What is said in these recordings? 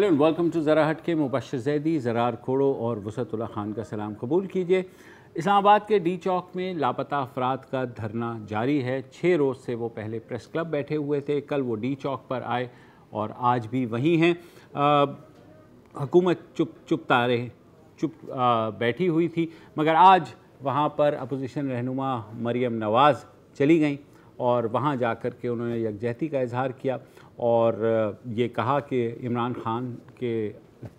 Hello and welcome to ज़रा हट के। मुबश्शिर ज़ैदी, ज़रार खोड़ो और वसअतुल्लाह खान का सलाम कबूल कीजिए। इस्लामाबाद के डी चौक में लापता अफराद का धरना जारी है। 6 रोज़ से वो पहले प्रेस क्लब बैठे हुए थे, कल वो डी चौक पर आए और आज भी वहीं हैं। हुकूमत चुप बैठी हुई थी, मगर आज वहाँ पर अपोजिशन रहनुमा मरियम नवाज़ चली गईं और वहाँ जाकर के उन्होंने यकजहती का इजहार किया और ये कहा कि इमरान खान के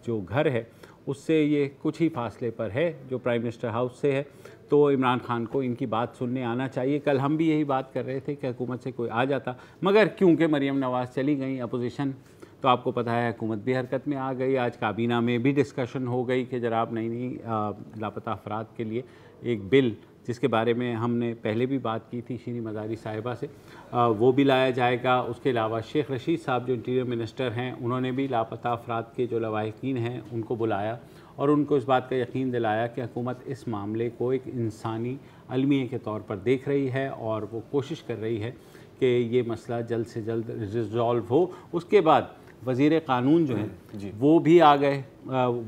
जो घर है उससे ये कुछ ही फासले पर है, जो प्राइम मिनिस्टर हाउस से है, तो इमरान खान को इनकी बात सुनने आना चाहिए। कल हम भी यही बात कर रहे थे कि हुकूमत से कोई आ जाता, मगर क्योंकि मरियम नवाज़ चली गई अपोजिशन, तो आपको पता है हुकूमत भी हरकत में आ गई। आज काबीना में भी डिस्कशन हो गई कि जनाब नई लापता अफराद के लिए एक बिल, जिसके बारे में हमने पहले भी बात की थी शीनी मज़ारी साहिबा से, वो भी लाया जाएगा। उसके अलावा शेख रशीद साहब जो इंटीरियर मिनिस्टर हैं, उन्होंने भी लापता अफराद के जो लवाहिकीन हैं उनको बुलाया और उनको इस बात का यकीन दिलाया कि हुकूमत इस मामले को एक इंसानी अलमिया के तौर पर देख रही है और वो कोशिश कर रही है कि ये मसला जल्द से जल्द रिजॉल्व हो। उसके बाद वज़ीर क़ानून जो हैं वो भी आ गए,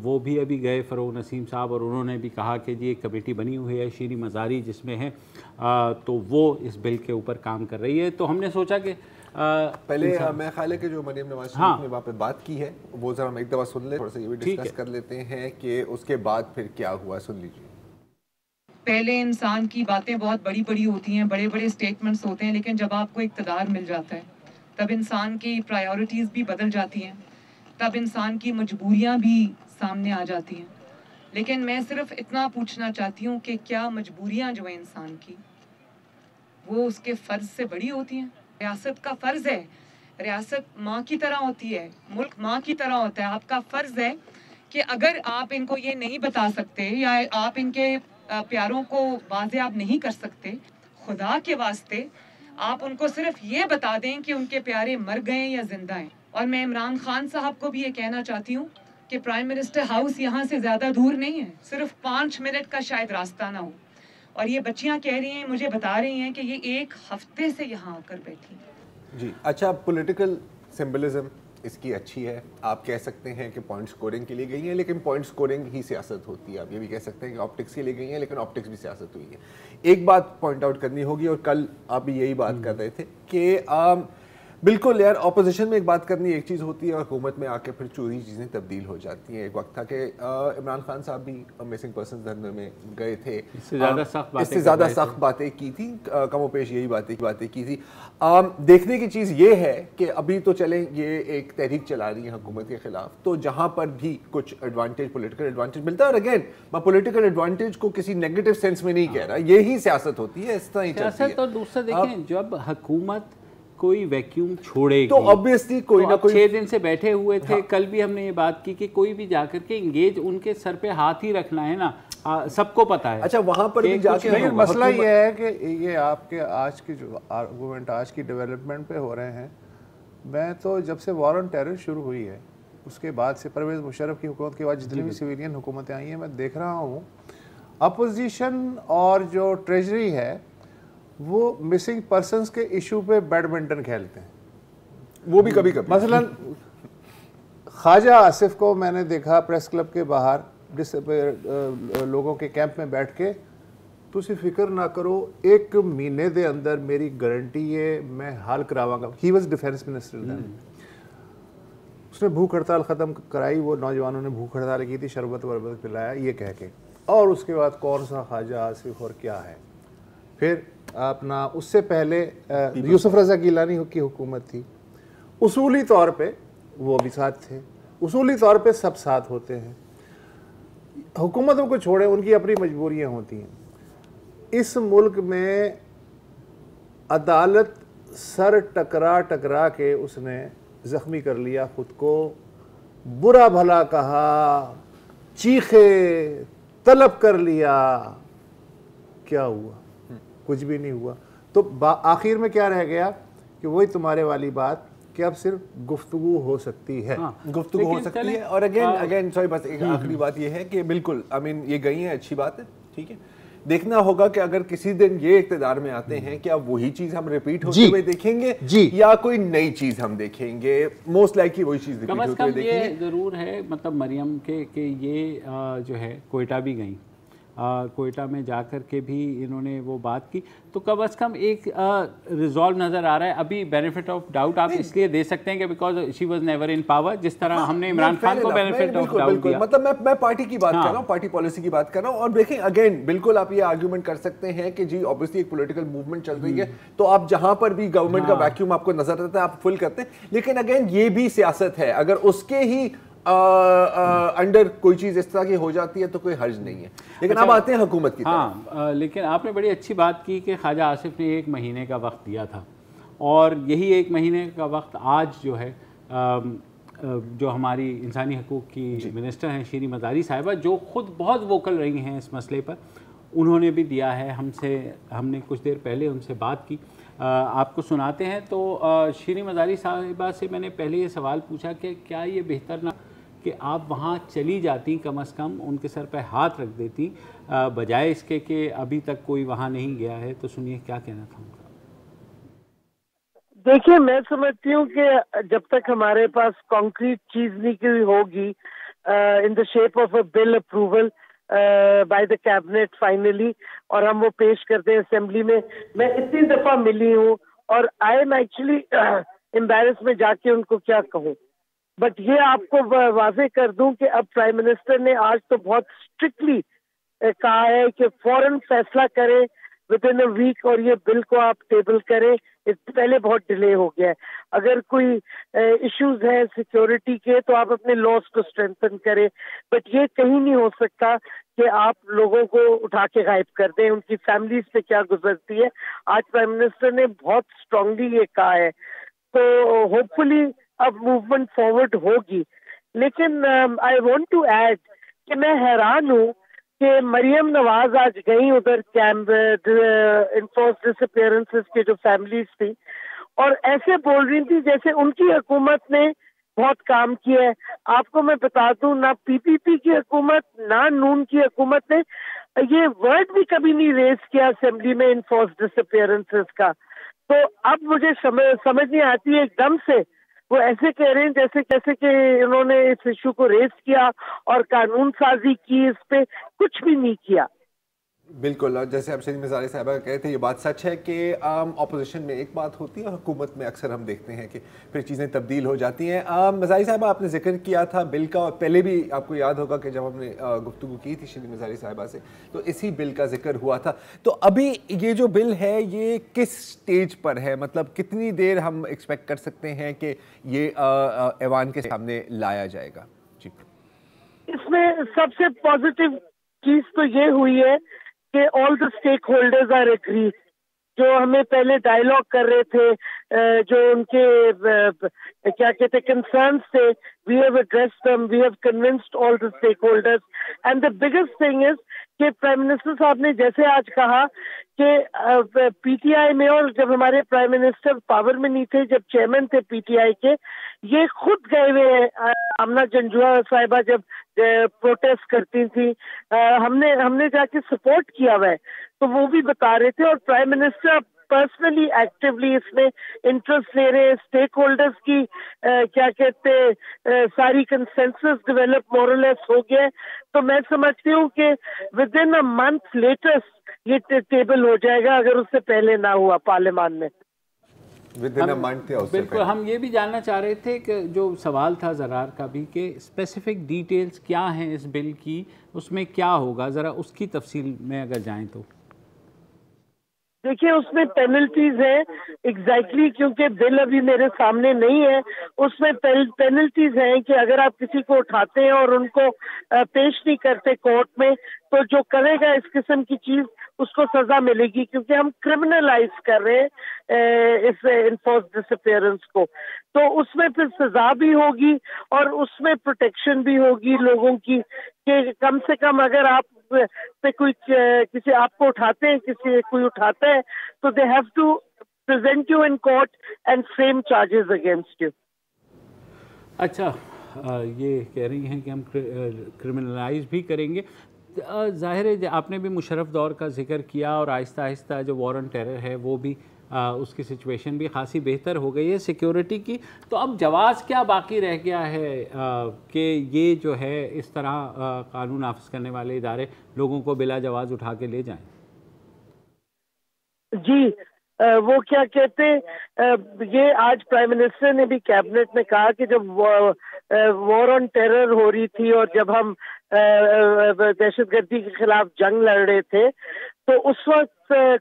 वो भी अभी गए फ़रोग़ नसीम साहब, और उन्होंने भी कहा कि जी एक कमेटी बनी हुई है शीनी मज़ारी जिसमें है, तो वो इस बिल के ऊपर काम कर रही है। तो हमने सोचा कि पहले मैं ख्याल है कि जो मरियम नवाज़ ने वहाँ पे बात की है वो ज़रा हम एक दफ़ा सुन ले, थोड़ा सा ये भी डिस्कस कर लेते हैं कि उसके बाद फिर क्या हुआ। सुन लीजिए। पहले इंसान की बातें बहुत बड़ी बड़ी होती हैं, बड़े बड़े स्टेटमेंट्स होते हैं, लेकिन जब आपको इक़्तिदार मिल जाता है तब इंसान की प्रायोरिटीज़ भी बदल जाती हैं, तब इंसान की मजबूरियां भी सामने आ जाती हैं। लेकिन मैं सिर्फ इतना पूछना चाहती हूँ कि क्या मजबूरियां जो है इंसान की, वो उसके फ़र्ज़ से बड़ी होती हैं? रियासत का फ़र्ज़ है, रियासत माँ की तरह होती है, मुल्क माँ की तरह होता है। आपका फ़र्ज़ है कि अगर आप इनको ये नहीं बता सकते या आप इनके प्यारों को वाज़ेह नहीं कर सकते, खुदा के वास्ते आप उनको सिर्फ ये बता दें कि उनके प्यारे मर गए या जिंदा हैं। और मैं इमरान खान साहब को भी ये कहना चाहती हूँ कि प्राइम मिनिस्टर हाउस यहाँ से ज़्यादा दूर नहीं है, सिर्फ 5 मिनट का शायद रास्ता ना हो। और ये बच्चियाँ कह रही हैं, मुझे बता रही हैं कि ये 1 हफ्ते से यहाँ आकर बैठी हैं। जी अच्छा, पॉलिटिकल सिंबलिज्म इसकी अच्छी है। आप कह सकते हैं कि पॉइंट स्कोरिंग के लिए गई हैं, लेकिन पॉइंट स्कोरिंग ही सियासत होती है। आप ये भी कह सकते हैं कि ऑप्टिक्स के लिए गई हैं, लेकिन ऑप्टिक्स भी सियासत हुई है। एक बात पॉइंट आउट करनी होगी, और कल आप भी यही बात कर रहे थे कि बिल्कुल यार, ऑपोजिशन में एक बात करनी एक चीज़ होती है और हुकूमत में आके फिर चोरी चीज़ें तब्दील हो जाती हैं। एक वक्त था कि इमरान खान साहब भी मिसिंग पर्सन धरने में गए थे, इससे ज़्यादा सख्त बातें की थी, कमो पेश यही बातें की थी। देखने की चीज़ ये है कि अभी तो चले ये एक तहरीक चला रही है हुकूमत के खिलाफ, तो जहाँ पर भी कुछ एडवांटेज, पॉलिटिकल एडवांटेज मिलता है, और अगेन मैं पॉलिटिकल एडवांटेज को किसी नेगेटिव सेंस में नहीं कह रहा, यही सियासत होती है, इस तरह ही चलती है। और दूसरा देखें, जब हुकूमत कोई वैक्यूम छोड़ेगी तो ऑब्वियसली कोई ना कोई 6 दिन से बैठे हुए थे। कल भी हमने ये बात की कि कोई भी जाकर के इंगेज उनके सर पे हाथ ही रखना है ना, सबको पता है। अच्छा, वहां पर भी जाके, लेकिन मसला ये है कि ये आपके आज की जो आर्गूमेंट आज की डेवलपमेंट पे हो रहे हैं, मैं तो जब से वॉर ऑन टेरर शुरू हुई है उसके बाद से, परवेज़ मुशर्रफ की हुकूमत के बाद जितनी भी सिविलियन हुकूमतें आई हैं, मैं देख रहा हूँ अपोजिशन और जो ट्रेजरी है वो मिसिंग पर्सन्स के इशू पे बैडमिंटन खेलते हैं। वो भी कभी कभी, मसलन ख्वाजा आसिफ को मैंने देखा प्रेस क्लब के बाहर लोगों के कैंप में बैठ के, तुसी फिक्र ना करो, 1 महीने दे अंदर मेरी गारंटी है मैं हल करावांगा। He was defence minister then. उसने भूख हड़ताल ख़त्म कराई, वो नौजवानों ने भूख हड़ताल की थी, शरबत वरबत पिलाया ये कह के, और उसके बाद कौन सा ख्वाजा आसिफ और क्या है। फिर अपना उससे पहले यूसुफ रज़ा गिलानी की हुकूमत थी, उसूली तौर पे वो भी साथ थे, उसूली तौर पे सब साथ होते हैं। हुकूमतों को छोड़े, उनकी अपनी मजबूरियां होती हैं। इस मुल्क में अदालत सर टकरा के उसने ज़ख्मी कर लिया खुद को, बुरा भला कहा, चीखे, तलब कर लिया, क्या हुआ? कुछ भी नहीं हुआ। तो आखिर में क्या रह गया कि वही तुम्हारे वाली बात कि अब सिर्फ गुफ्तगू हो सकती है। गुफ्तगू हो सकती है। और अगेन सॉरी, बस एक आखिरी बात ये है कि बिल्कुल आई मीन ये गई हैं, अच्छी बात है, ठीक है, देखना होगा कि अगर किसी दिन ये इक़्तिदार में आते हैं, क्या वही चीज हम रिपीट होते हुए देखेंगे या कोई नई चीज हम देखेंगे? मोस्ट लाइकली वही चीज रिपीट होते हुए देखेंगे। ये जरूर है, मतलब मरियम के ये जो है कोयटा भी गई, कोयटा में जाकर के भी इन्होंने वो बात की, तो कम अज़ कम एक रिजॉल्व नज़र आ रहा है। अभी बेनिफिट ऑफ डाउट आप इसलिए दे सकते हैं कि because she was never in power, जिस तरह हमने इमरान खान को बेनिफिट ऑफ डाउट दिया। मतलब मैं पार्टी की बात कर रहा हूँ, पार्टी पॉलिसी की बात कर रहा हूँ। और देखें अगेन, बिल्कुल आप ये आर्ग्यूमेंट कर सकते हैं कि जी ऑब्वियसली एक पॉलिटिकल मूवमेंट चल रही है, तो आप जहां पर भी गवर्नमेंट का वैक्यूम आपको नजर आता है आप फुल करते हैं, लेकिन अगेन ये भी सियासत है। अगर उसके ही अंडर कोई चीज इस तरह की हो जाती है तो कोई हर्ज नहीं है। लेकिन अब आते हैं हुकूमत की तरफ। लेकिन आपने बड़ी अच्छी बात की कि ख्वाजा आसिफ ने 1 महीने का वक्त दिया था, और यही 1 महीने का वक्त आज जो है जो हमारी इंसानी हकूक़ की मिनिस्टर हैं शीरी मज़ारी साहिबा, जो ख़ुद बहुत वोकल रही हैं इस मसले पर, उन्होंने भी दिया है। हमने कुछ देर पहले उनसे बात की, आपको सुनाते हैं। तो शीरी मज़ारी साहिबा से मैंने पहले ये सवाल पूछा कि क्या ये बेहतर ना कि आप वहाँ चली जाती, कम अज़ कम उनके सर पर हाथ रख देती, बजाय इसके कि अभी तक कोई वहाँ नहीं गया है। तो सुनिए क्या कहना था उनका। देखिए, मैं समझती हूँ कि जब तक हमारे पास कॉन्क्रीट चीज नहीं होगी in the shape of a bill approval by the cabinet finally, और हम वो पेश करते हैं असेंबली में। मैं इतनी दफा मिली हूँ और आई एम एक्चुअली एम्बैरेस में जाके उनको क्या कहूँ, बट ये आपको वाजे कर दूं कि अब प्राइम मिनिस्टर ने आज तो बहुत स्ट्रिक्टली कहा है कि फौरन फैसला करें विद इन अ वीक, और ये बिल को आप टेबल करें। इससे पहले बहुत डिले हो गया है। अगर कोई इश्यूज हैं सिक्योरिटी के तो आप अपने लॉस को स्ट्रेंथन करें, बट ये कहीं नहीं हो सकता कि आप लोगों को उठा के गायब कर दें, उनकी फैमिलीज पे क्या गुजरती है। आज प्राइम मिनिस्टर ने बहुत स्ट्रांगली ये कहा है, तो होपफुली अब मूवमेंट फॉरवर्ड होगी। लेकिन आई वांट टू ऐड कि मैं हैरान हूँ कि मरियम नवाज आज गई उधर कैंप इन्फोर्स्ड डिसअपीयरेंसेस के जो फैमिलीज थी, और ऐसे बोल रही थी जैसे उनकी हुकूमत ने बहुत काम किया है। आपको मैं बता दूं, ना पीपीपी की हुकूमत ना नून की हुकूमत ने ये वर्ड भी कभी नहीं रेज किया असेंबली में इन्फोर्स्ड डिसअपीयरेंसेस का। तो अब मुझे समझ नहीं आती है, एकदम से वो ऐसे कह रहे हैं जैसे कि इन्होंने इस इशू को रेज किया और कानून साजी की, इस पे कुछ भी नहीं किया। बिल्कुल, और जैसे आप शीरी मज़ारी साहिबा कहे थे, ये बात सच है कि ऑपोजिशन में एक बात होती है और हुकूमत में अक्सर हम देखते हैं कि फिर चीज़ें तब्दील हो जाती हैं। मज़ारी साहिबा, आपने जिक्र किया था बिल का, और पहले भी आपको याद होगा कि जब हमने गुफ्तगू की थी शीरी मज़ारी साहिबा से तो इसी बिल का जिक्र हुआ था। तो अभी ये जो बिल है ये किस स्टेज पर है? मतलब कितनी देर हम एक्सपेक्ट कर सकते हैं कि ये ऐवान के सामने लाया जाएगा? जी, इसमें सबसे पॉजिटिव चीज़ तो ये हुई है कि all the stakeholders are agree. जो हमें पहले डायलॉग कर रहे थे, जो उनके क्या कहते कंसर्न्स थे, we have addressed them, we have convinced all the stakeholders, and the biggest thing is कि प्राइम मिनिस्टर साहब ने जैसे आज कहा कि पीटीआई में, और जब हमारे प्राइम मिनिस्टर पावर में नहीं थे, जब चेयरमैन थे पीटीआई के, ये खुद गए हुए हैं। आमना जंजुआ साहिबा जब प्रोटेस्ट करती थी, हमने जाके सपोर्ट किया हुआ है, तो वो भी बता रहे थे। और प्राइम मिनिस्टर पर्सनली एक्टिवली इसमें इंटरेस्ट ले रहे हैं। स्टेक होल्डर्स की क्या कहते सारी कंसेंसस डेवलप मोरलेस हो गया है। तो मैं समझती हूँ कि with in a month latest ये टेबल हो जाएगा, अगर उससे पहले ना हुआ पार्लियामान में। बिल्कुल, हम ये भी जानना चाह रहे थे कि जो सवाल था ज़रार का भी, कि स्पेसिफिक डिटेल्स क्या हैं इस बिल की, उसमें क्या होगा, ज़रा उसकी तफसील में अगर जाएं तो। देखिए, उसमें पेनल्टीज है एग्जैक्टली, क्योंकि बिल अभी मेरे सामने नहीं है। उसमें पेनल्टीज हैं कि अगर आप किसी को उठाते हैं और उनको पेश नहीं करते कोर्ट में, तो जो करेगा इस किस्म की चीज उसको सजा मिलेगी, क्योंकि हम क्रिमिनलाइज कर रहे हैं इस इन्फोर्स्ड डिसअपीयरेंस को। तो उसमें फिर सजा भी होगी और उसमें प्रोटेक्शन भी होगी लोगों की, कि कम से कम अगर आप पे कोई किसी आपको उठाते हैं, कोई उठाता है, तो they have to present you in court and frame charges against you. अच्छा, ये कह रही हैं कि हम क्रिमिनलाइज भी करेंगे। ज़ाहिर है आपने भी मुशर्रफ दौर का जिक्र किया और आहिस्ता आहिस्ता जो वॉर ऑन टेरर है वो भी उसकी सिचुएशन भी खासी बेहतर हो गई है सिक्योरिटी की। तो अब जवाज़ क्या बाकी रह गया है कि ये जो है इस तरह कानून नाफिज करने वाले इदारे लोगों को बिला जवाज़ उठा के ले जाएं? जी, वो क्या कहते ये आज प्राइम मिनिस्टर ने भी कैबिनेट में कहा कि जब वॉर ऑन टेरर हो रही थी और जब हम दहशतगर्दी के खिलाफ जंग लड़ रहे थे तो उस वक्त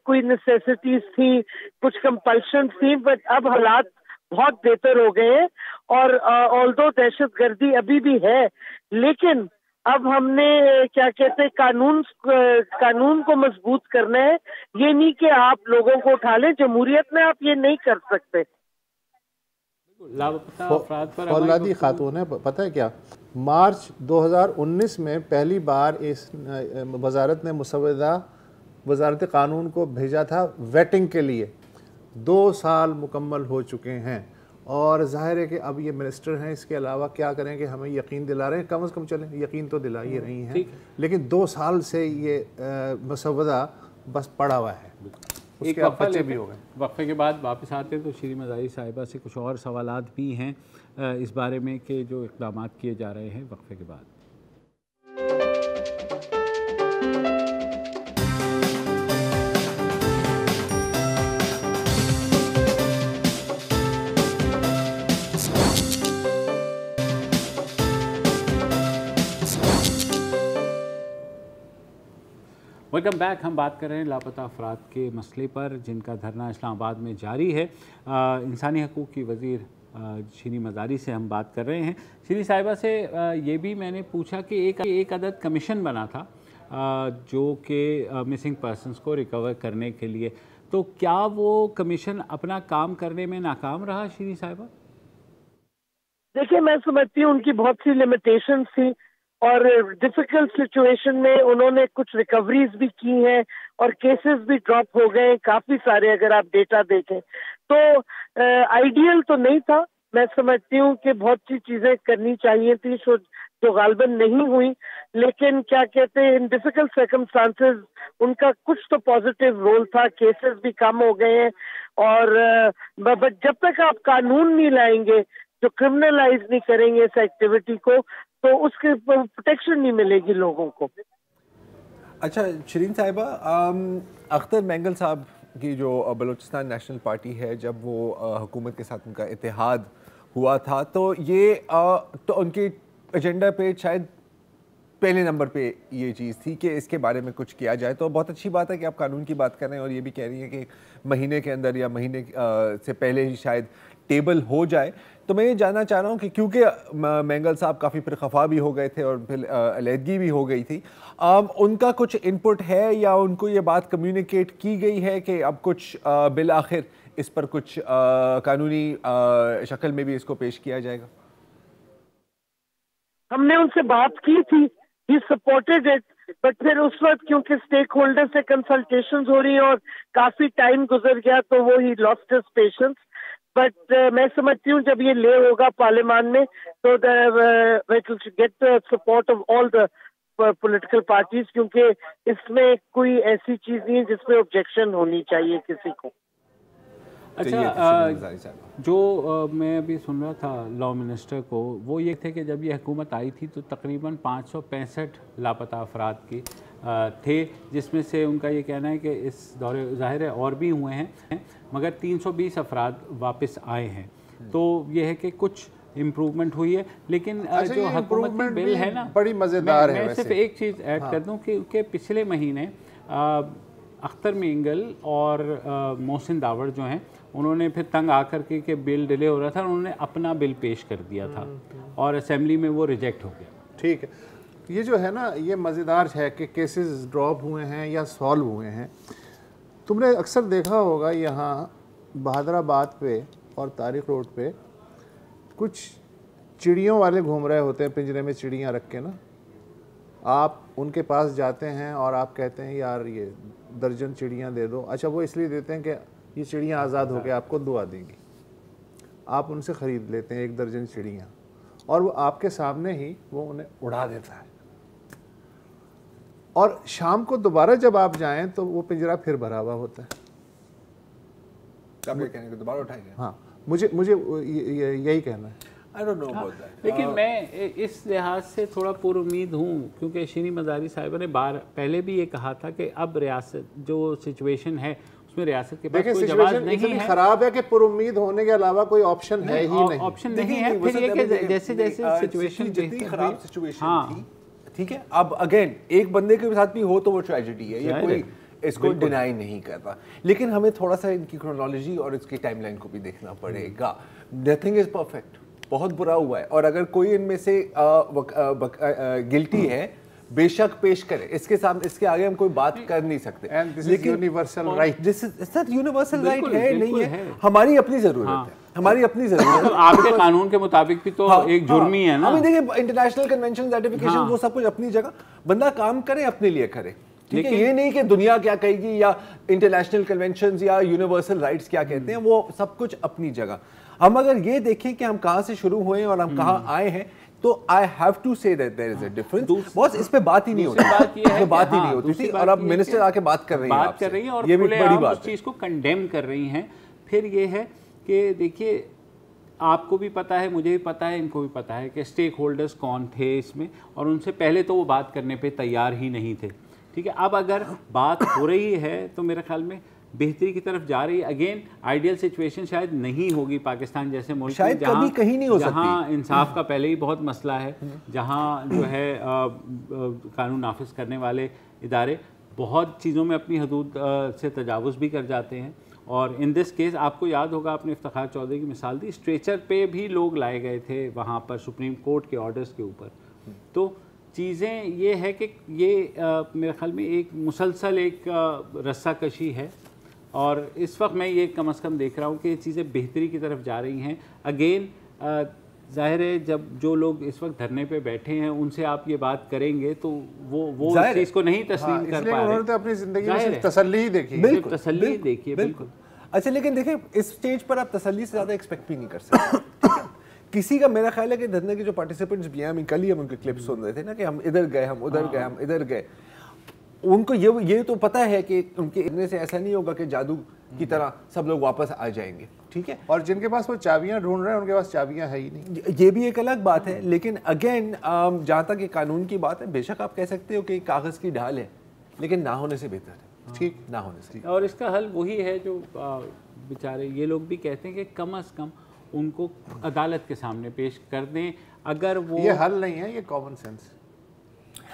कोई नेसेसिटीज थी, कुछ कंपल्शन थी, बट अब हालात बहुत बेहतर हो गए हैं और ऑल्दो दहशतगर्दी अभी भी है, लेकिन अब हमने क्या कहते हैं कानून को मजबूत करना है। ये नहीं कि आप लोगों को उठा लें, जमहूरियत में आप ये नहीं कर सकते। फौलादी खातून है, पता है क्या, मार्च 2019 में पहली बार इस वजारत ने मुसव्वदा वजारत कानून को भेजा था वेटिंग के लिए। 2 साल मुकम्मल हो चुके हैं और जाहिर है कि अब ये मिनिस्टर हैं, इसके अलावा क्या करेंगे, हमें यकीन दिला रहे हैं, कम से कम चलें यकीन तो दिला ही रही हैं, लेकिन 2 साल से ये मुसव्वदा बस पड़ा हुआ है। एक वक्फे भी हो गए। वक्फे के बाद वापस आते हैं तो श्री मज़ारी साहिबा से कुछ और सवालात भी हैं इस बारे में कि जो इक़दाम किए जा रहे हैं वक्फे के बाद। Welcome back. हम बात कर रहे हैं लापता अफराद के मसले पर जिनका धरना इस्लामाबाद में जारी है। इंसानी हकूक़ की वज़ीर श्री मज़ारी से हम बात कर रहे हैं। श्री साहिबा से ये भी मैंने पूछा कि एक अदद कमीशन बना था जो कि मिसिंग पर्सनस को रिकवर करने के लिए, तो क्या वो कमीशन अपना काम करने में नाकाम रहा श्री साहिबा? देखिए, मैं समझती हूँ उनकी बहुत सी लिमिटेशंस थी और डिफिकल्ट सिचुएशन में उन्होंने कुछ रिकवरीज भी की हैं और केसेस भी ड्रॉप हो गए काफी सारे, अगर आप डेटा देखें तो आइडियल तो नहीं था। मैं समझती हूँ कि बहुत सी चीजें करनी चाहिए थी जो गालबन नहीं हुई, लेकिन क्या कहते हैं इन डिफिकल्ट सर्कमस्टांसेस उनका कुछ तो पॉजिटिव रोल था। केसेस भी कम हो गए हैं और बट जब तक आप कानून नहीं लाएंगे जो क्रिमिनलाइज नहीं करेंगे इस एक्टिविटी को तो उसके प्रोटेक्शन नहीं मिलेगी लोगों को। अच्छा शरीन साहिबा, अख्तर मेंगल साहब की जो बलूचिस्तान नेशनल पार्टी है, जब वो हुकूमत के साथ उनका इत्तेहाद हुआ था तो ये तो उनके एजेंडा पे शायद पहले नंबर पे ये चीज़ थी कि इसके बारे में कुछ किया जाए। तो बहुत अच्छी बात है कि आप कानून की बात कर रहे हैं और ये भी कह रही हैं कि महीने के अंदर या महीने से पहले ही शायद टेबल हो जाए। तो मैं ये जानना चाह रहा हूँ कि क्योंकि मेंगल साहब काफ़ी फिर खफा भी हो गए थे और फिर अलहदगी भी हो गई थी, उनका कुछ इनपुट है या उनको ये बात कम्युनिकेट की गई है कि अब कुछ बिल आखिर इस पर कुछ कानूनी शक्ल में भी इसको पेश किया जाएगा? हमने उनसे बात की थी, ही सपोर्टेड इट, बट फिर उस वक्त क्योंकि स्टेक होल्डर से कंसल्टेशंस हो रही हैं और काफी टाइम गुजर गया तो वो he lost his patience. But मैं समझती हूँ जब ये ले होगा पार्लियामान में तो get the support of all the political parties, क्योंकि इसमें कोई ऐसी चीज नहीं है जिसमें ऑब्जेक्शन होनी चाहिए किसी को। अच्छा, जो मैं अभी सुन रहा था लॉ मिनिस्टर को, वो ये थे कि जब ये हुकूमत आई थी तो तकरीबन 565 लापता अफराद की थे, जिसमें से उनका ये कहना है कि इस दौरे ज़ाहिर है और भी हुए हैं मगर 320 अफराद वापस आए हैं। तो ये है कि कुछ इम्प्रूवमेंट हुई है, लेकिन जो हुकूमती बिल है ना बड़ी मज़ेदार है। मैं सिर्फ एक चीज़ ऐड कर दूँ कि पिछले महीने अख्तर मेंगल और मोहसिन दावड़ जो हैं उन्होंने फिर तंग आकर के बिल डिले हो रहा था, उन्होंने अपना बिल पेश कर दिया था और असेंबली में वो रिजेक्ट हो गया। ठीक है, ये जो है ना, ये मज़ेदार है कि केसेस ड्रॉप हुए हैं या सॉल्व हुए हैं। तुमने अक्सर देखा होगा यहाँ बहादुराबाद पे और तारिक रोड पे कुछ चिड़ियों वाले घूम रहे होते हैं, पिंजरे में चिड़ियाँ रख के ना। आप उनके पास जाते हैं और आप कहते हैं यार ये दर्जन चिड़ियाँ दे दो। अच्छा, वो इसलिए देते हैं कि ये चिड़ियाँ आज़ाद होकर आपको दुआ देंगी। आप उनसे ख़रीद लेते हैं 1 दर्जन चिड़ियाँ और वो आपके सामने ही वो उन्हें उड़ा देता है। और शाम को दोबारा जब आप जाएं तो वो पिंजरा फिर भरा हुआ होता है। आप ये कहने को दोबारा उठाएंगे? हाँ, मुझे यही कहना है। I don't know about that. लेकिन मैं इस लिहाज से थोड़ा पुरुमीद हूँ, क्योंकि शीनी मज़ारी साहिबा ने पहले भी ये कहा था कि अब रियासत जो सिचुएशन है उसमें रियासत के पास कोई जवाब नहीं है। खराब है कि पुरुमीद होने के अलावा कोई ऑप्शन है ही नहीं। ऑप्शन नहीं है। फिर ये कि जैसे जैसे सिचुएशन जितनी खराब सिचुएशन थी, ठीक है, अब अगेन एक बंदे के साथ भी हो तो वो ट्रेजेडी है, ये कोई इसको डिनाई नहीं करता, लेकिन हमें थोड़ा सा इनकी क्रोनोलॉजी और इसकी टाइमलाइन को भी देखना पड़ेगा। नथिंग इज परफेक्ट, बहुत बुरा हुआ है, और अगर कोई इनमें से गिल्टी है बेशक पेश करे, इसके सामने इसके आगे हम कोई बात कर नहीं सकते। लेकिन universal right, this is universal right है नहीं है, हमारी अपनी जरूरत है, हमारी अपनी जरूरत है। आपके कानून के मुताबिक भी तो एक जुर्मी है ना। अभी देखिए इंटरनेशनल कन्वेंशन सर्टिफिकेशन वो सब कुछ अपनी जगह, बंदा काम करे अपने लिए करे, ठीक है, ये नहीं कि दुनिया क्या कहेगी या इंटरनेशनल कन्वेंशंस या यूनिवर्सल राइट्स क्या कहते हैं, वो सब कुछ अपनी जगह। हम अगर ये देखें कि हम कहाँ से शुरू हुए और हम कहाँ आए हैं, तो I have to say that there is a difference. Boss इस पे बात ही नहीं होती, बात ही नहीं होती थी, और अब मिनिस्टर आके बात कर रही है, और ये भी बड़ी बात है, उस चीज को कंडेम कर रही हैं। फिर ये है कि देखिए, आपको भी पता है, मुझे भी पता है, इनको भी पता है कि स्टेक होल्डर्स कौन थे इसमें, और उनसे पहले तो वो बात करने पे तैयार ही नहीं थे, ठीक है। अब अगर बात हो रही है तो मेरे ख्याल में बेहतरी की तरफ जा रही है। अगेन आइडियल सिचुएशन शायद नहीं होगी पाकिस्तान जैसे मुल्क में, शायद कभी कहीं नहीं हो सकती, जहाँ इंसाफ का पहले ही बहुत मसला है, जहाँ जो है कानून नाफिज करने वाले इदारे बहुत चीज़ों में अपनी हदूद से तजावुज़ भी कर जाते हैं। और इन दिस केस आपको याद होगा, आपने इफ्तिखार चौधरी की मिसाल दी, स्ट्रेचर पे भी लोग लाए गए थे वहाँ पर सुप्रीम कोर्ट के ऑर्डर्स के ऊपर। तो चीज़ें ये है कि ये मेरे ख्याल में एक मुसलसल एक रस्साकशी है, और इस वक्त मैं ये कम से कम देख रहा हूँ कि ये चीज़ें बेहतरी की तरफ जा रही हैं। अगेन जाहिर है जब जो लोग इस वक्त धरने पे बैठे हैं उनसे आप ये बात करेंगे तो वो इस चीज़ को नहीं तस्लीम कर पा रहे। उन्होंने तो अपनी ज़िंदगी में सिर्फ तसल्ली ही देखी, बिल्कुल तसल्ली देखिए, बिल्कुल। अच्छा, लेकिन देखिए इस स्टेज पर आप तसल्ली से ज़्यादा एक्सपेक्ट भी नहीं कर सकते। किसी का, मेरा ख्याल है कि धरने के जो पार्टिसिपेंट्स भी हैं, हम कल ही हम उनके क्लिप सुन रहे थे ना कि हम इधर गए, हम उधर गए, हम इधर गए, उनको ये तो पता है कि उनके इतने से ऐसा नहीं होगा कि जादू की तरह सब लोग वापस आ जाएंगे, ठीक है। और जिनके पास वो चाबियां ढूंढ रहे हैं उनके पास चाबियां है ही नहीं, ये भी एक अलग बात है। लेकिन अगेन जहाँ तक ये कानून की बात है, बेशक आप कह सकते हो कि कागज़ की ढाल है, लेकिन ना होने से बेहतर है, ठीक, ना होने से। और इसका हल वही है जो बेचारे ये लोग भी कहते हैं कि कम से कम उनको अदालत के सामने पेश कर दें। अगर वो, ये हल नहीं है, ये कॉमन सेंस।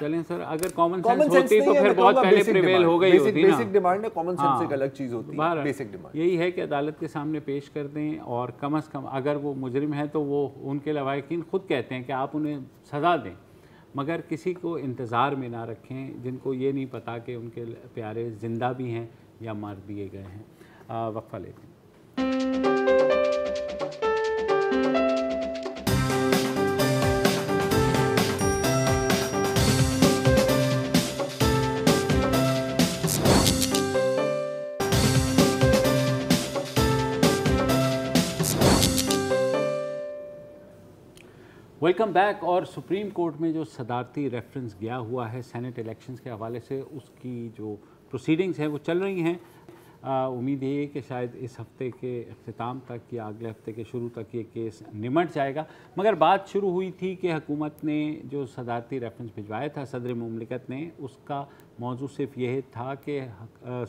चलें सर, अगर कॉमन सेंस होती तो फिर बहुत पहले प्रिवेल हो गई होती ना। बेसिक डिमांड है, कॉमन सेंस एक अलग चीज़ होती है, बेसिक डिमांड यही है कि अदालत के सामने पेश कर दें, और कम से कम अगर वो मुजरिम है तो वो, उनके लवाहिकीन खुद कहते हैं कि आप उन्हें सज़ा दें, मगर किसी को इंतज़ार में ना रखें जिनको ये नहीं पता कि उनके प्यारे ज़िंदा भी हैं या मार दिए गए हैं। वक्फा लेते हैं। Welcome back. और सुप्रीम कोर्ट में जो सदारती रेफरेंस गया हुआ है सेनेट इलेक्शंस के हवाले से, उसकी जो प्रोसीडिंग्स हैं वो चल रही हैं। उम्मीद है कि शायद इस हफ्ते के अख्तिताम तक या अगले हफ्ते के शुरू तक ये केस निमट जाएगा। मगर बात शुरू हुई थी कि हुकूमत ने जो सदारती रेफरेंस भिजवाया था सदर मुमलिकत ने, उसका मौजू सिर्फ यह था कि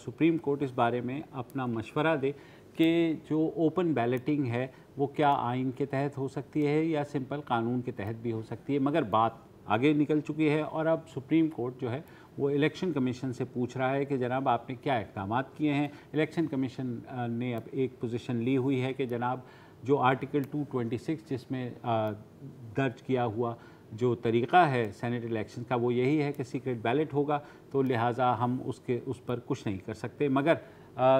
सुप्रीम कोर्ट इस बारे में अपना मशवरा दे कि जो ओपन बैलेटिंग है वो क्या आइन के तहत हो सकती है या सिंपल कानून के तहत भी हो सकती है। मगर बात आगे निकल चुकी है और अब सुप्रीम कोर्ट जो है वो इलेक्शन कमीशन से पूछ रहा है कि जनाब आपने क्या इक़दाम किए हैं। इलेक्शन कमीशन ने अब एक पोजीशन ली हुई है कि जनाब जो आर्टिकल 226 जिसमें दर्ज किया हुआ जो तरीक़ा है सेनेट इलेक्शन का वो यही है कि सीक्रेट बैलेट होगा, तो लिहाजा हम उस पर कुछ नहीं कर सकते। मगर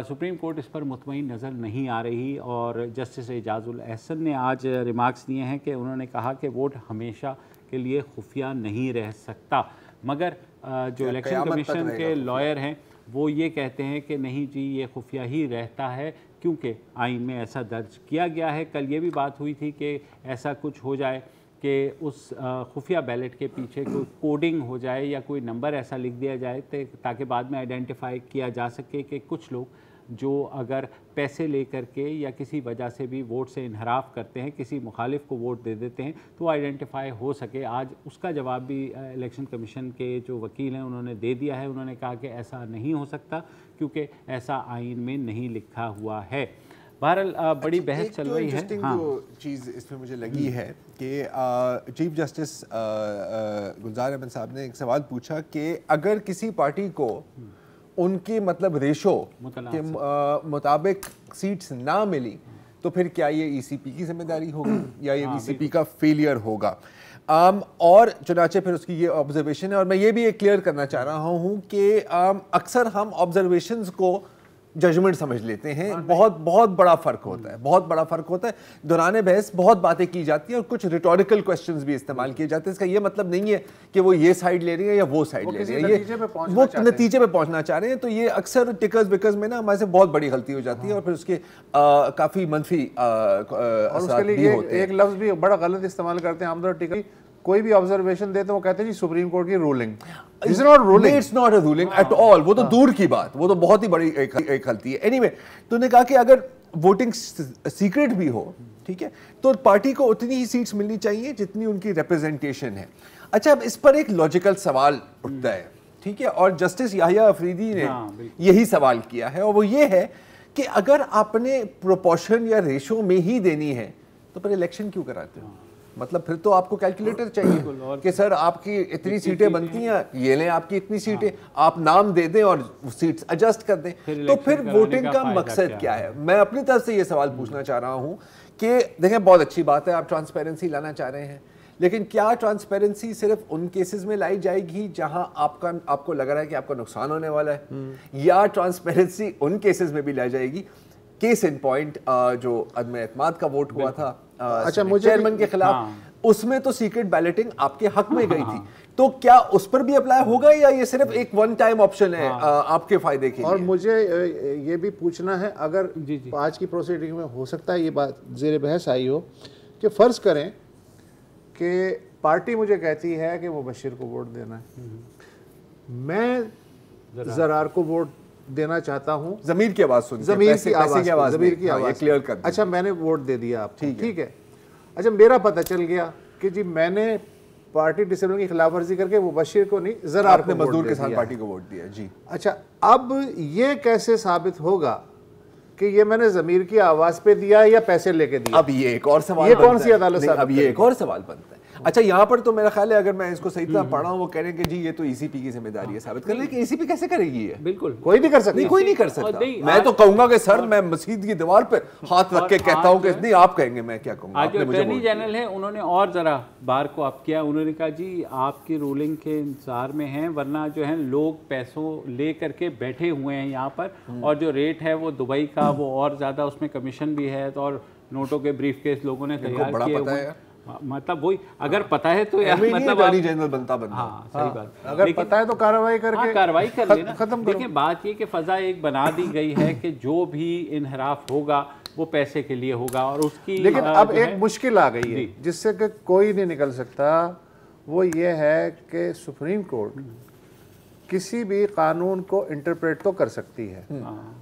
सुप्रीम कोर्ट इस पर मुतमईन नज़र नहीं आ रही और जस्टिस एजाजुल एहसन ने आज रिमार्क्स दिए हैं कि उन्होंने कहा कि वोट हमेशा के लिए खुफिया नहीं रह सकता। मगर जो इलेक्शन कमीशन के लॉयर हैं वो ये कहते हैं कि नहीं जी, ये खुफिया ही रहता है क्योंकि आइन में ऐसा दर्ज किया गया है। कल ये भी बात हुई थी कि ऐसा कुछ हो जाए कि उस खुफिया बैलेट के पीछे कोई कोडिंग हो जाए या कोई नंबर ऐसा लिख दिया जाए ताकि बाद में आइडेंटिफाई किया जा सके कि कुछ लोग जो अगर पैसे लेकर के या किसी वजह से भी वोट से इनहराफ करते हैं, किसी मुखालिफ को वोट दे देते हैं, तो आइडेंटिफाई हो सके। आज उसका जवाब भी इलेक्शन कमीशन के जो वकील हैं उन्होंने दे दिया है। उन्होंने कहा कि ऐसा नहीं हो सकता क्योंकि ऐसा आइन में नहीं लिखा हुआ है। बहरहाल बड़ी बहस चल रही है। हाँ, जो चीज़ इसमें मुझे लगी है कि चीफ जस्टिस गुलजार अहमद साहब ने एक सवाल पूछा कि अगर किसी पार्टी को उनके मतलब रेशो के मुताबिक सीट्स ना मिली तो फिर क्या ये ईसीपी की जिम्मेदारी होगी या ये ईसीपी का फेलियर होगा। और चुनाचे फिर उसकी ये ऑब्जर्वेशन है, और मैं ये भी क्लियर करना चाह रहा हूँ कि अक्सर हम ऑब्जर्वेशंस को जजमेंट समझ लेते हैं। बहुत बड़ा फर्क होता है, बहुत बड़ा फर्क होता है। दौरान बहस बहुत बातें की जाती हैं और कुछ रिटोरिकल क्वेश्चंस भी इस्तेमाल किए जाते हैं। इसका ये मतलब नहीं है कि वो ये साइड ले रही है या वो साइड ले रही है, ये वो नतीजे पे पहुंचना चाह रहे हैं। तो ये अक्सर टिकर्स बिकर्स में ना हमारे से बहुत बड़ी गलती हो जाती है और फिर उसके काफी मंफी और उसके लिए एक लफ्ज भी बड़ा गलत इस्तेमाल करते हैं आमतौर टिकर। कोई भी ऑब्जर्वेशन देते हैं वो कहते हैं जी सुप्रीम कोर्ट की ruling. It's not ruling, it's not a ruling at all. वो तो दूर की बात, वो तो बहुत ही बड़ी एक गलती है। एनीवे, तूने कहा कि अगर वोटिंग सीक्रेट भी हो, ठीक है, तो पार्टी को उतनी ही सीट्स मिलनी चाहिए जितनी उनकी रिप्रेजेंटेशन है। अच्छा, अब इस पर एक लॉजिकल सवाल उठता है, ठीक है, और जस्टिस याहिया अफरीदी ने यही सवाल किया है, और वो ये है कि अगर आपने प्रोपोर्शन या रेशो में ही देनी है तो फिर इलेक्शन क्यों कराते हो? मतलब फिर तो आपको कैलकुलेटर चाहिए कि सर आपकी इतनी सीटें बनती हैं, ये लें आपकी इतनी सीटें, आप नाम दे दें और सीट्स एडजस्ट कर दें। तो फिर वोटिंग का मकसद क्या है? मैं अपनी तरफ से ये सवाल पूछना चाह रहा हूं कि देखें, बहुत अच्छी बात है आप ट्रांसपेरेंसी लाना चाह रहे हैं, लेकिन क्या ट्रांसपेरेंसी सिर्फ उन केसेस में लाई जाएगी जहां आपको लग रहा है कि आपका नुकसान होने वाला है, या ट्रांसपेरेंसी उन केसेस में भी लाई जाएगी? केस इन पॉइंट जो अदम एतमाद का वोट हुआ था अच्छा, मुझे चेयरमैन के खिलाफ, उसमें तो सीक्रेट बैलेटिंग आपके हक में गई थी, तो क्या उस पर भी अप्लाई होगा या ये सिर्फ एक वन टाइम ऑप्शन है आपके फायदे के लिए? और मुझे ये भी पूछना है, अगर आज की प्रोसीडिंग में हो सकता है ये बात जेर बहस आई हो कि फर्ज करें कि पार्टी मुझे कहती है कि मुबशिर को वोट देना है, मैं ज़रार को वोट देना चाहता हूं, ज़मीर की आवाज़ सुन, ज़मीर की आवाज़ क्लियर कर। अच्छा, मैंने वोट दे दिया आप, ठीक है। अच्छा, मेरा पता चल गया कि जी मैंने पार्टी डिसिप्लिन की खिलाफ वर्जी करके मुबशिर को नहीं, ज़रार को मजदूर के साथ पार्टी को वोट दिया जी। अच्छा, अब ये कैसे साबित होगा कि ये मैंने ज़मीर की आवाज़ पे दिया या पैसे लेके दिया? अब ये एक और सवाल, ये कौन सी अदालत? अब ये एक और सवाल बनता है। अच्छा, यहाँ पर तो मेरा ख्याल है, अगर मैं इसको सही तरह पढ़ा हूँ, वो कह रहे हैं कि जी ये तो ईसीपी की जिम्मेदारी है साबित करने की। ईसीपी कैसे करेगी ये? बिल्कुल कोई नहीं कर सकता। नहीं, कोई नहीं कर सकता। मैं तो कहूंगा कि सर, मैं मस्जिद की दीवार पर हाथ रख के कहता हूँ कि नहीं, आप कहेंगे, मैं क्या कहूँगा? आज जो अटॉर्नी जनरल है उन्होंने और जरा बार को आप किया, उन्होंने कहा जी आपकी रूलिंग के इंतजार में हैं, वरना जो है लोग पैसों ले करके बैठे हुए हैं यहाँ पर, और जो रेट है वो दुबई का, वो और ज़्यादा उसमें कमीशन भी है, तो और नोटों के ब्रीफ केस लोगों ने तैयार किए हुए। मतलब वही, अगर पता है तो यार, मतलब अटॉर्नी जनरल बनता। हाँ, सही बात। अगर पता है तो कार्रवाई करके कार्रवाई कर लेना, खत्म। देखिए, बात ये कि फजा एक बना दी गई है कि जो भी इनहराफ होगा वो पैसे के लिए होगा, और उसकी लेकिन अब एक मुश्किल आ गई है जिससे कि कोई नहीं निकल सकता। वो ये है कि सुप्रीम कोर्ट किसी भी कानून को इंटरप्रेट तो कर सकती है,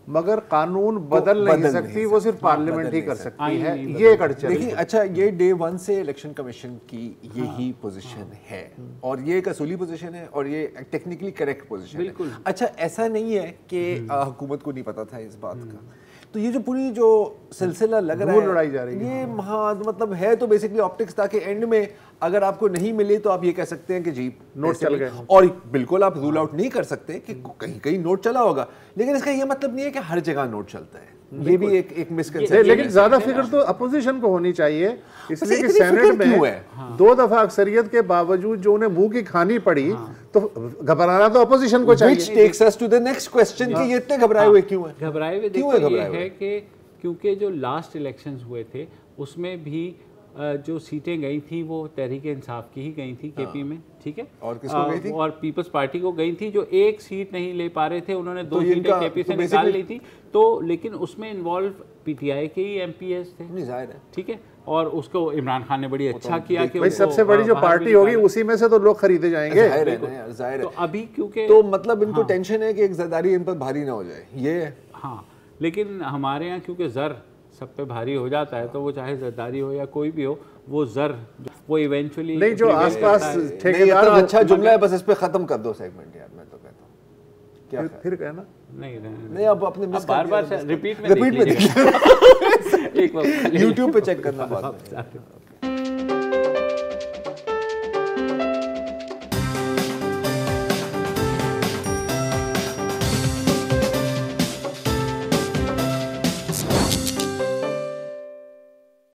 मगर कानून बदल नहीं सकती, वो सिर्फ पार्लियामेंट ही कर सकती है। ये एक अड़चन। देखिए, अच्छा, ये डे 1 से इलेक्शन कमीशन की यही पोजीशन है, और ये एक असूली पोजीशन है, और ये टेक्निकली करेक्ट पोजीशन है। अच्छा, ऐसा नहीं है कि हुकूमत को नहीं पता था इस बात का। तो ये जो पूरी जो सिलसिला लग रहा है, लड़ाई जा रही है, ये मतलब है तो बेसिकली ऑप्टिक्स, ताकि एंड में अगर आपको नहीं मिले तो आप ये कह सकते हैं कि जी नोट चल गए, और बिल्कुल आप रूल आउट नहीं कर सकते कि कहीं कहीं नोट चला होगा, लेकिन इसका ये मतलब नहीं है कि हर जगह नोट चलता है। ये भी एक मिसकंसेप्शन। लेकिन ज्यादा फिक्र तो अपोजिशन को होनी चाहिए, इसलिए कि सेनेट में 2 दफा अक्सरियत के बावजूद जो उन्हें मुंह की खानी पड़ी, तो घबराना तो अपोजिशन को चाहिए। Which takes us to the next question कि ये इतने घबराए हुए क्यों हैं? घबराए हुए देखो ये है कि क्योंकि जो लास्ट इलेक्शंस हुए थे उसमें भी जो सीटें गई थी वो तहरीक इंसाफ की ही गई थी केपी में, ठीक है, और किसको गई थी? और पीपल्स पार्टी को गई थी, जो एक सीट नहीं ले पा रहे थे, उन्होंने 2 सीटें केपी से निकाल ली थी। तो लेकिन उसमें इन्वॉल्व पीटीआई के ही एमपीएस थे, जाहिर है, ठीक है, और उसको इमरान खान ने बड़ी अच्छा किया कि भाई उसको सबसे बड़ी जो बाहर भी पार्टी होगी निकाला। उसी में से तो लोग खरीदे जाएंगे। जाहिर है ना यार, जाहिर तो है। अभी क्योंकि तो मतलब इनको टेंशन है कि एक ज़रदारी इन पर भारी ना हो जाए, ये है। हाँ, लेकिन हमारे यहाँ क्योंकि ज़र सब पे भारी हो जाता है, तो वो चाहे जरदारी हो या कोई भी हो, वो ज़र वो इवेंचुअली नहीं, जो आसपास नहीं, ठेकेदार इतना अच्छा जुमला है, बस इस पे खत्म कर दो सेगमेंट यार, मैं तो कहता हूँ। क्या फिर कहना नहीं नहीं, अब अपने मिस कर बार-बार दिया, रिपीट में रिपीट में देख लीजिएगा। एक वक्त YouTube पे चेक करना बात में।